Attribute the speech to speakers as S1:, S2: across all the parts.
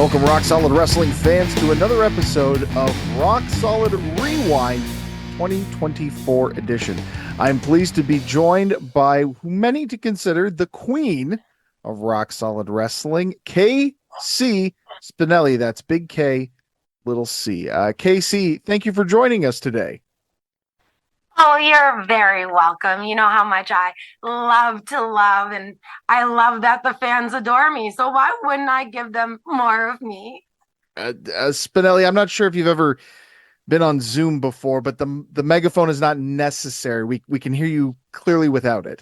S1: Welcome, Rock Solid Wrestling fans, to another episode of Rock Solid Rewind 2024 edition. I'm pleased to be joined by many to consider the queen of Rock Solid Wrestling, KC Spinelli. That's big K, little C. KC, thank you for joining us today.
S2: Oh, you're very welcome. You know how much I love to love, and I love that the fans adore me. So why wouldn't I give them more of me?
S1: Spinelli, I'm not sure if you've ever been on Zoom before, but the megaphone is not necessary. We can hear you clearly without it.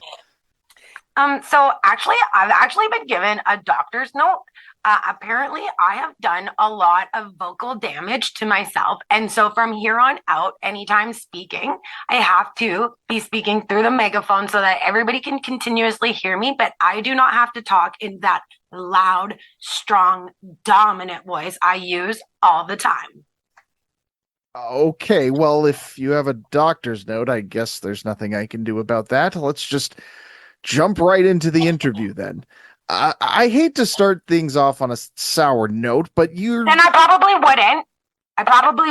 S2: So actually, I've actually been given a doctor's note. Apparently, I have done a lot of vocal damage to myself. And so from here on out, anytime speaking, I have to be speaking through the megaphone so that everybody can continuously hear me. But I do not have to talk in that loud, strong, dominant voice I use all the time.
S1: Okay, well, if you have a doctor's note, I guess there's nothing I can do about that. Let's just jump right into the interview then. I hate to start things off on a sour note, but
S2: And I probably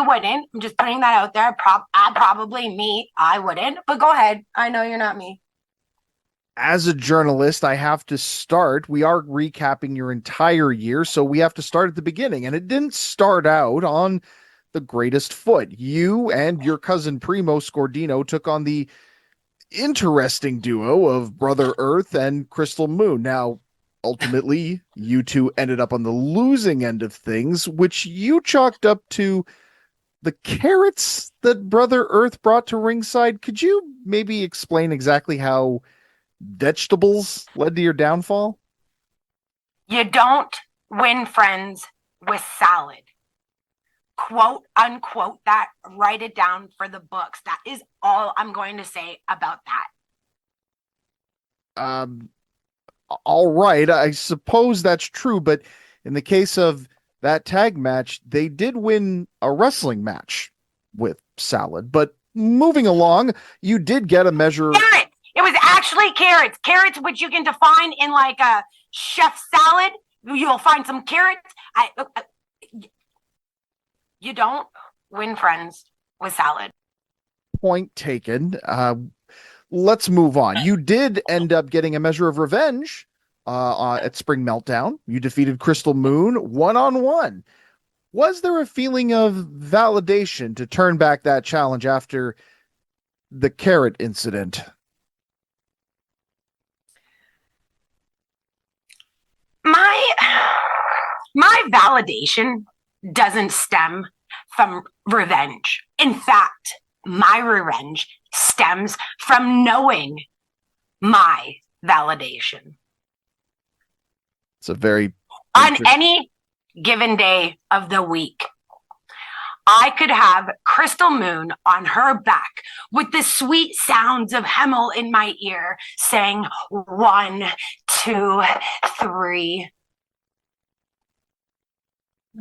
S2: wouldn't. I'm just putting that out there. I wouldn't. But go ahead. I know you're not me.
S1: As a journalist, I have to start. We are recapping your entire year, so we have to start at the beginning. And it didn't start out on the greatest foot. You and your cousin Primo Scordino took on the interesting duo of Brother Earth and Crystal Moon. Now, ultimately, you two ended up on the losing end of things, which you chalked up to the carrots that Brother Earth brought to ringside. Could you maybe explain exactly how vegetables led to your downfall?
S2: You don't win friends with salad. Quote unquote that. Write it down for the books. That is all I'm going to say about that.
S1: All right, I suppose that's true, but in the case of that tag match, they did win a wrestling match with salad. But moving along, you did get a measure.
S2: Carrots. It was actually carrots. Carrots, which you can define in like a chef salad. You'll find some carrots. You don't win friends with salad.
S1: Point taken. Let's move on. You did end up getting a measure of revenge at Spring Meltdown. You defeated Crystal Moon one-on-one. Was there a feeling of validation to turn back that challenge after the carrot incident?
S2: My validation doesn't stem from revenge. In fact, my revenge stems from knowing my validation.
S1: It's a very
S2: on any given day of the week, I could have Crystal Moon on her back with the sweet sounds of Hemel in my ear saying 1, 2, 3.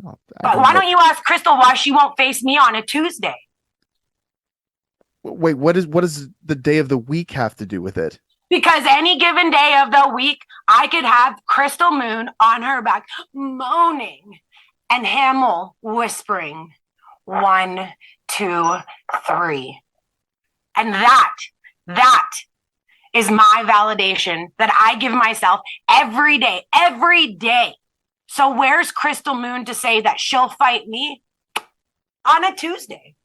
S2: But why don't you ask Crystal why she won't face me on a Tuesday?
S1: Wait, what does the day of the week have to do with it?
S2: Because any given day of the week, I could have Crystal Moon on her back moaning and Hamill whispering 1, 2, 3. And that is my validation that I give myself every day. So where's Crystal Moon to say that she'll fight me on a Tuesday?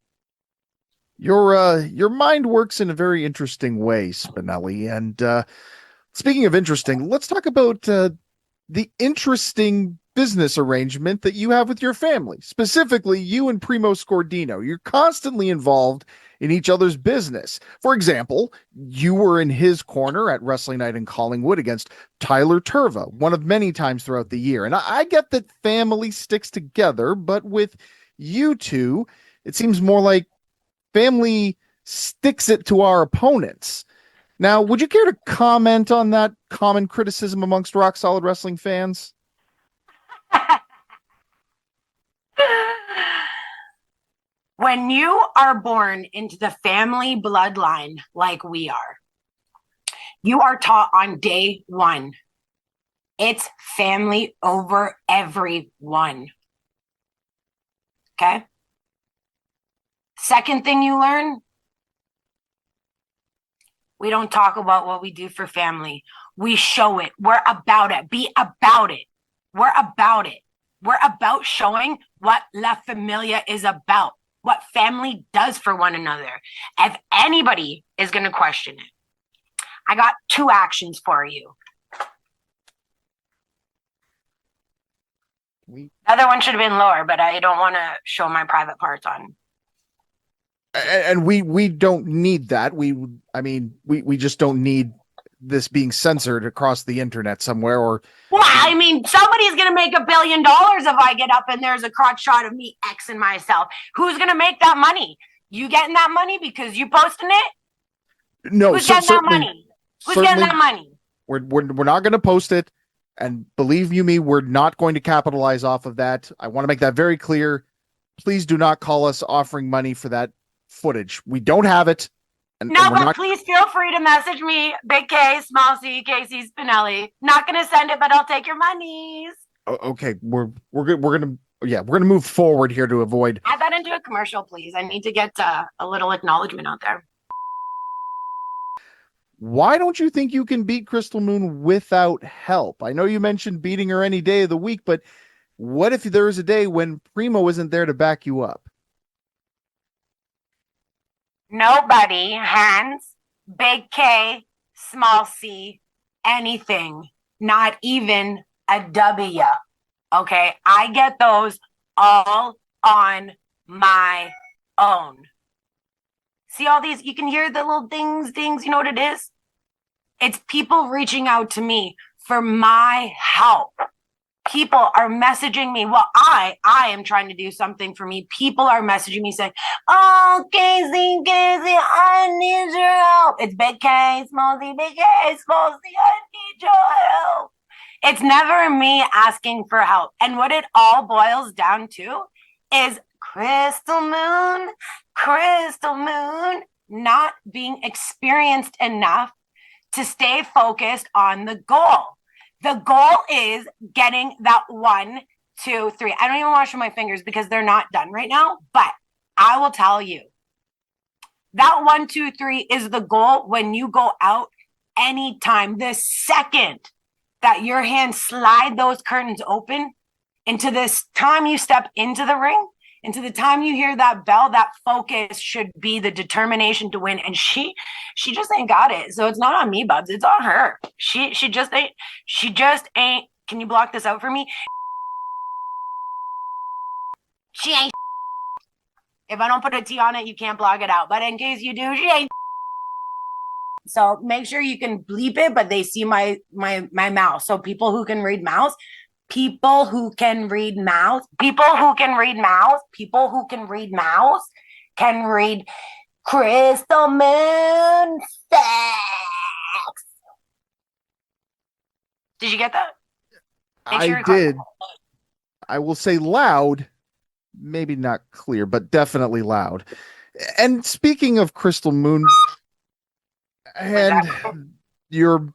S1: Your mind works in a very interesting way, Spinelli. And speaking of interesting, let's talk about the interesting business arrangement that you have with your family, specifically you and Primo Scordino. You're constantly involved in each other's business. For example, you were in his corner at Wrestling Night in Collingwood against Tyler Turva, one of many times throughout the year. And I get that family sticks together, but with you two, it seems more like family sticks it to our opponents. Now, would you care to comment on that common criticism amongst Rock Solid Wrestling fans?
S2: When you are born into the family bloodline like we are, you are taught on day one, It's family over everyone. Okay? Second thing you learn, we don't talk about what we do for family. We show it. We're about it. Be about it. We're about it. We're about showing what La Familia is about, what family does for one another. If anybody is going to question it, I got 2 actions for you. The other one should have been lower, but I don't want to show my private parts on.
S1: And we don't need that. We just don't need this being censored across the internet somewhere. Or
S2: well, I mean, somebody's gonna make $1 billion if I get up and there's a crotch shot of me Xing myself. Who's gonna make that money? You getting that money because you posting it?
S1: No,
S2: who's getting that money? Who's getting that money?
S1: We're not going to post it, and believe you me, we're not going to capitalize off of that. I want to make that very clear. Please do not call us offering money for that footage. We don't have it.
S2: Please feel free to message me, Big K, Small C, Casey Spinelli. Not gonna send it, but I'll take your monies.
S1: Okay, we're gonna move forward here to avoid.
S2: Add that into a commercial, please. I need to get a little acknowledgement out there.
S1: Why don't you think you can beat Crystal Moon without help? I know you mentioned beating her any day of the week, but what if there is a day when Primo isn't there to back you up?
S2: Nobody hands Big K, Small C, anything, not even a W. Okay, I get those all on my own. See all these, you can hear the little dings, you know what it is? It's people reaching out to me for my help. People are messaging me. Well, I am trying to do something for me. People are messaging me saying, oh, Casey, I need your help. It's Big K, Small C, Big K, Small C, I need your help. It's never me asking for help. And what it all boils down to is Crystal Moon not being experienced enough to stay focused on the goal. The goal is getting that 1, 2, 3. I don't even want to show my fingers because they're not done right now, but I will tell you that 1, 2, 3 is the goal when you go out anytime. The second that your hands slide those curtains open into this time you step into the ring, into the time you hear that bell, that focus should be the determination to win. And she just ain't got it. So it's not on me, Bubs. It's on her. She just ain't. Can you block this out for me? She ain't. If I don't put a T on it, you can't block it out. But in case you do, she ain't. So make sure you can bleep it, but they see my mouth. So people who can read mouth, people who can read Crystal Moon facts. Did you get that?
S1: I did. I will say loud, maybe not clear, but definitely loud. And speaking of Crystal Moon and your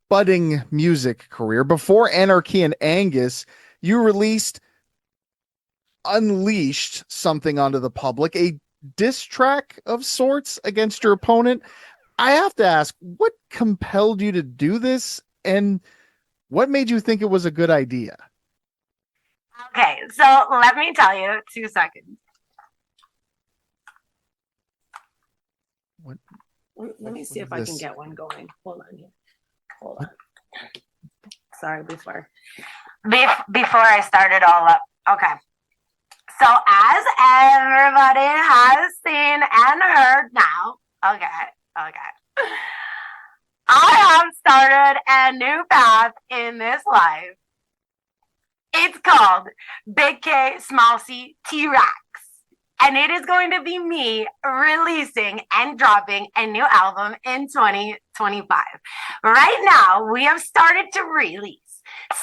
S1: budding music career, before Anarchy and Angus, you released Unleashed something onto the public, a diss track of sorts against your opponent. I have to ask, what compelled you to do this, and what made you think it was a good idea?
S2: Okay, so let me tell you, 2 seconds. Let me see if I can get one going. Hold on here. Hold on. Sorry, before I start it all up. Okay. So as everybody has seen and heard now, okay. I have started a new path in this life. It's called Big K, Small C, T-Rex. And it is going to be me releasing and dropping a new album in 2025. Right now, we have started to release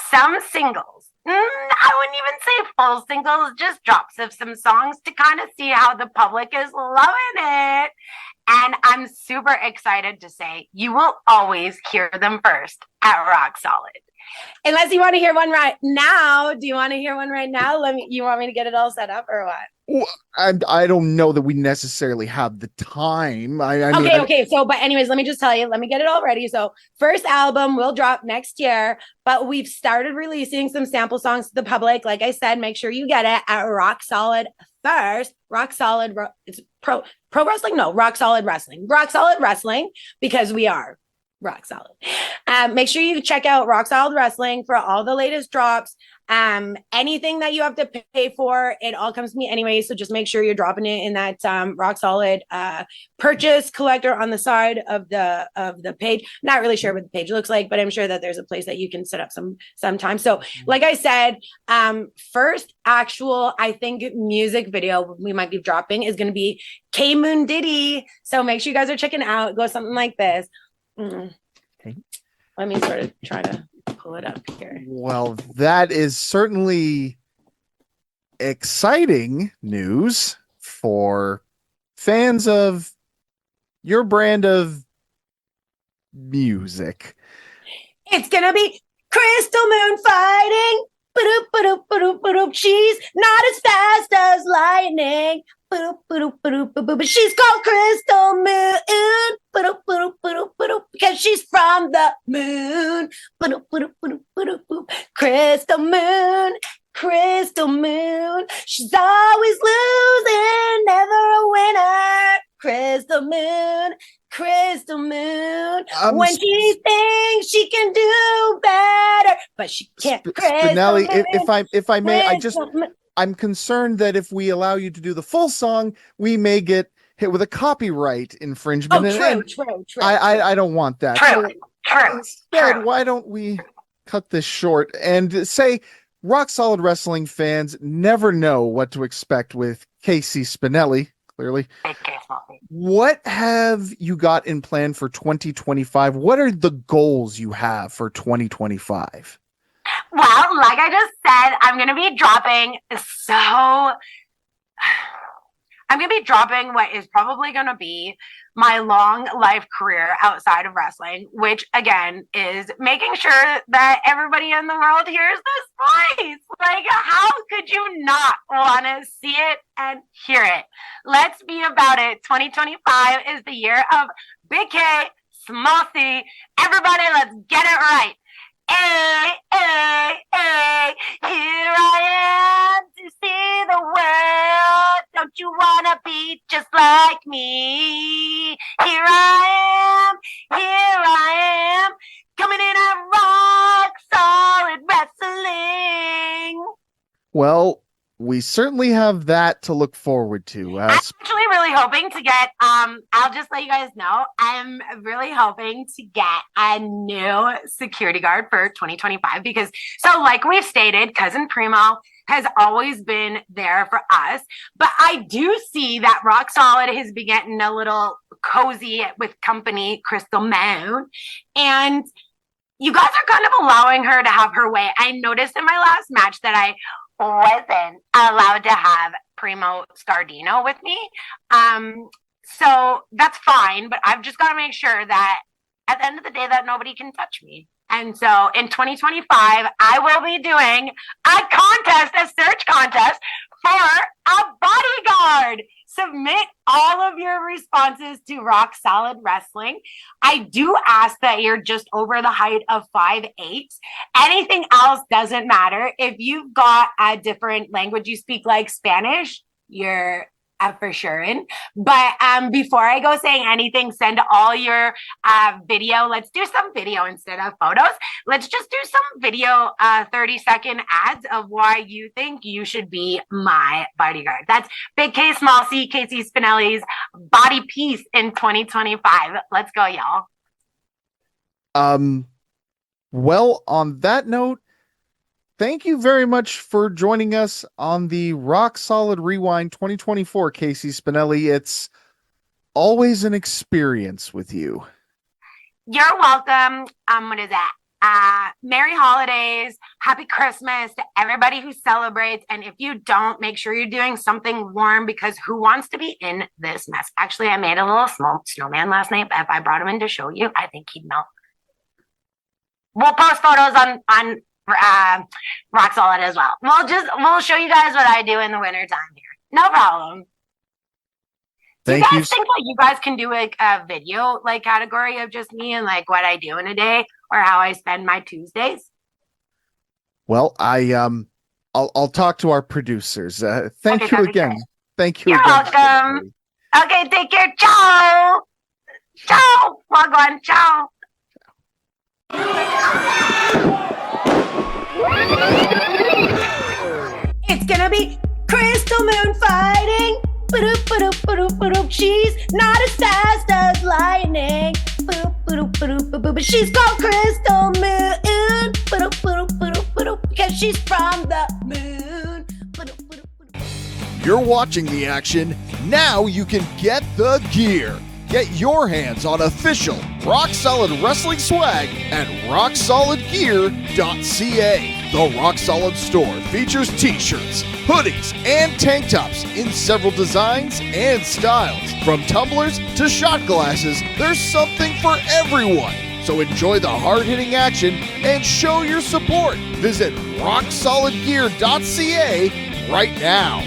S2: some singles. I wouldn't even say full singles, just drops of some songs to kind of see how the public is loving it. And I'm super excited to say you will always hear them first at Rock Solid. Unless you want to hear one right now. Do you want to hear one right now? You want me to get it all set up or what?
S1: Well, I don't know that we necessarily have the time. I mean,
S2: Okay. So, but anyways, let me just tell you, let me get it all ready. So, first album will drop next year, but we've started releasing some sample songs to the public. Like I said, make sure you get it at Rock Solid first. Rock Solid, it's pro wrestling? No, Rock Solid Wrestling. Rock Solid Wrestling, because we are rock solid. Make sure you check out Rock Solid Wrestling for all the latest drops. Anything that you have to pay for, it all comes to me anyway. So just make sure you're dropping it in that Rock Solid purchase collector on the side of the page. Not really sure what the page looks like, but I'm sure that there's a place that you can set up sometime. So, like I said, first actual, I think, music video we might be dropping is going to be K Moon Diddy. So make sure you guys are checking it out. It goes something like this. Okay. Let me sort of try to pull it up here.
S1: well, that is certainly exciting news for fans of your brand of music.
S2: It's gonna be Crystal Moon fighting. She's not as fast as lightning. But she's called Crystal Moon because she's from the moon. Crystal Moon, Crystal Moon. She's always losing, never a winner. Crystal Moon, Crystal Moon. When she thinks she can do better, but she can't.
S1: Spinelli, if I may, I'm concerned that if we allow you to do the full song, we may get hit with a copyright infringement.
S2: Oh, true.
S1: I don't want that.
S2: True.
S1: Instead, why don't we cut this short and say Rock Solid Wrestling fans never know what to expect with Casey Spinelli, clearly. What have you got in plan for 2025? What are the goals you have for 2025?
S2: Well, like I just said, I'm going to be dropping what is probably going to be my long life career outside of wrestling, which again is making sure that everybody in the world hears this voice. Like, how could you not want to see it and hear it? Let's be about it. 2025 is the year of Big K, Small C. Everybody, let's get it right. Hey, here I am to see the world. Don't you wanna be just like me? Here I am, coming in at Rock Solid Wrestling.
S1: Well, we certainly have that to look forward to.
S2: I'm actually really hoping to get, I'll just let you guys know, I'm really hoping to get a new security guard for 2025 because, so like we've stated, Cousin Primo has always been there for us, but I do see that Rock Solid has been getting a little cozy with company Crystal Moon, and you guys are kind of allowing her to have her way. I noticed in my last match that I wasn't allowed to have Primo Scardino with me. So that's fine, but I've just got to make sure that at the end of the day that nobody can touch me. And so in 2025, I will be doing a search contest for a bodyguard. Submit all of your responses to Rock Solid Wrestling. I do ask that you're just over the height of 5'8". Anything else doesn't matter. If you've got a different language you speak, like Spanish, you're for sure in. But before I go saying anything, send all your video. Let's do some video instead of photos. Let's just do some video 30-second ads of why you think you should be my bodyguard. That's Big K, Small C, Casey Spinelli's body piece in 2025. Let's go, y'all.
S1: Well, on that note, thank you very much for joining us on the Rock Solid Rewind 2024, Casey Spinelli. It's always an experience with you.
S2: You're welcome. What is that? Merry holidays, happy Christmas to everybody who celebrates. And if you don't, make sure you're doing something warm because who wants to be in this mess? Actually, I made a little small snowman last night, but if I brought him in to show you, I think he'd melt. we'll post photos on Rock Solid as well. We'll show you guys what I do in the wintertime here. No problem.
S1: Thank
S2: you
S1: you.
S2: guys think that you guys can do a video like category of just me and like what I do in a day or how I spend my Tuesdays?
S1: Well, I'll talk to our producers. Thank
S2: Okay,
S1: you
S2: that'd be
S1: again.
S2: great.
S1: Thank you
S2: You're
S1: again.
S2: welcome. Okay, take care. Ciao. Ciao. Wagwan. Ciao. It's gonna be Crystal Moon fighting. She's not as fast as lightning. But she's called Crystal Moon. Because she's from the moon.
S1: You're watching the action. Now you can get the gear. Get your hands on official Rock Solid wrestling swag at Rocksolidgear.ca. The Rock Solid store features t-shirts, hoodies, and tank tops in several designs and styles. From tumblers to shot glasses, there's something for everyone. So enjoy the hard-hitting action and show your support. Visit Rocksolidgear.ca right now.